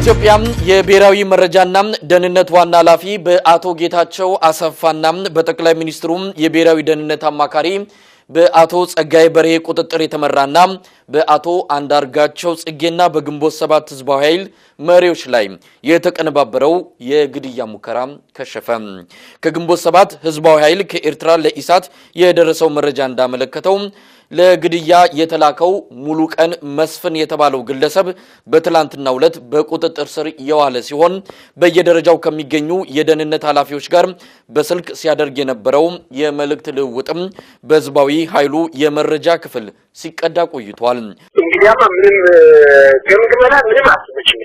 የኢትዮጵያ የብሔራዊ መረጃና ደህንነት ዋና ኃላፊ በአቶ ጌታቸው አሰፋና በጠቅላይ ሚኒስትሩ የብሔራዊ ደህንነት አማካሪ በአቶ ጸጋይ በርሄ ቁጥጥር የተመራና በአቶ አንዳርጋቸው ጽጌና በግንቦት ሰባት ህዝባዊ ኃይል መሪዎች ላይ የተቀነባበረው የግድያ ሙከራ ከሸፈ። ከግንቦት ሰባት ህዝባዊ ኃይል ከኤርትራ ለኢሳት የደረሰው መረጃ እንዳመለከተው ለግድያ የተላከው ሙሉ ቀን መስፍን የተባለው ግለሰብ በትላንትናው ዕለት በቁጥጥር ስር የዋለ ሲሆን በየደረጃው ከሚገኙ የደህንነት ኃላፊዎች ጋር በስልክ ሲያደርግ የነበረው የመልእክት ልውውጥም በህዝባዊ ኃይሉ የመረጃ ክፍል ሲቀዳ ቆይቷል። እንግዲያማ ምንም ገምግመና ምንም አስበችም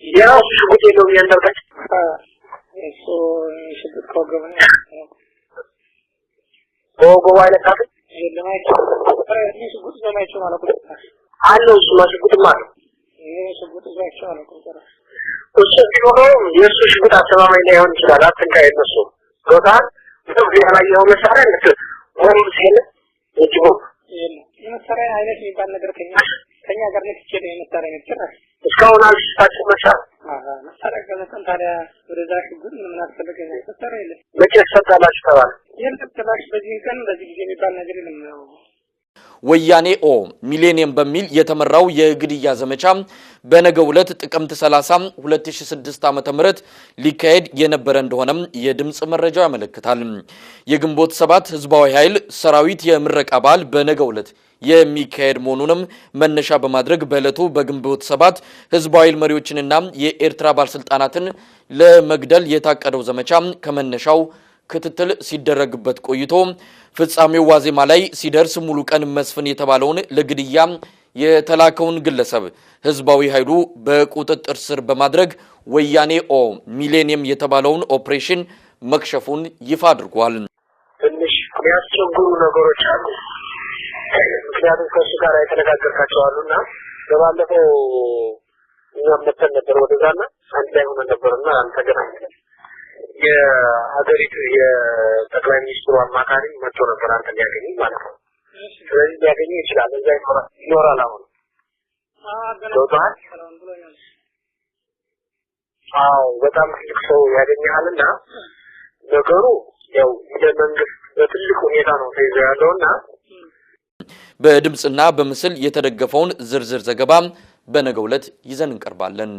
የራሱ ሽጉጥ የለው ያንተውታች እሱ ሽጉጥ ከገመና ወጎ አይነካት ለማይክ ሽጉጥ ለማይክ ማለት ነው አለው እሱ ሽጉጥ ማለት ሽጉጥ ለማይክ ማለት ነው እሱ ቢሆን የሱ ሽጉጥ አስተማማኝ ላይሆን ይችላል አትንካይ እነሱ ዶታን ነው ያላየው መሳሪያ ነው ወይም ሲል እጅቦ የመሳሪያ አይነት የሚባል ነገር ከኛ ጋር ነው ይችላል የመሳሪያ ነገር እስካሁን አልሽታችሁ መሳሪያ ገለጸን ታዲያ ወደዛ ሽጉጥ ምን አስፈልገ ነው መሳሪያ የለም መቼ ሰጣላችሁ ተባለ የምትተባሽ በዚህ ቀን በዚህ ጊዜ የሚባል ነገር የለም። ወያኔ ሚሌኒየም በሚል የተመራው የግድያ ዘመቻ በነገው ዕለት ጥቅምት 30 2006 ዓ.ም ሊካሄድ የነበረ እንደሆነም የድምጽ መረጃው ያመለክታል። የግንቦት ሰባት ህዝባዊ ኃይል ሰራዊት የምረቃ በዓል በነገው ዕለት የሚካሄድ መሆኑንም መነሻ በማድረግ በዕለቱ በግንቦት ሰባት ህዝባዊ ኃይል መሪዎችንና የኤርትራ ባለስልጣናትን ለመግደል የታቀደው ዘመቻ ከመነሻው ክትትል ሲደረግበት ቆይቶ ፍጻሜው ዋዜማ ላይ ሲደርስ ሙሉ ቀን መስፍን የተባለውን ለግድያ የተላከውን ግለሰብ ህዝባዊ ኃይሉ በቁጥጥር ስር በማድረግ ወያኔ ሚሌኒየም የተባለውን ኦፕሬሽን መክሸፉን ይፋ አድርጓል። ትንሽ የሚያስቸግሩ ነገሮች አሉ። ምክንያቱም ከሱ ጋር የተነጋገርካቸው አሉና በባለፈው እኛም መተን ነበር ወደዛና አንድ ላይ ሆነን ነበርና አልተገናኘንም። የሀገሪቱ የጠቅላይ ሚኒስትሩ አማካሪ መጥቶ ነበር አንተ ሊያገኝ ማለት ነው። ስለዚህ ሊያገኝ ይችላል እዛ ይኖራል አሁን በጣም ትልቅ ሰው ያገኛልና ነገሩ ያው ለመንግስት በትልቅ ሁኔታ ነው ተይዞ ያለውና በድምጽና በምስል የተደገፈውን ዝርዝር ዘገባ በነገው ዕለት ይዘን እንቀርባለን።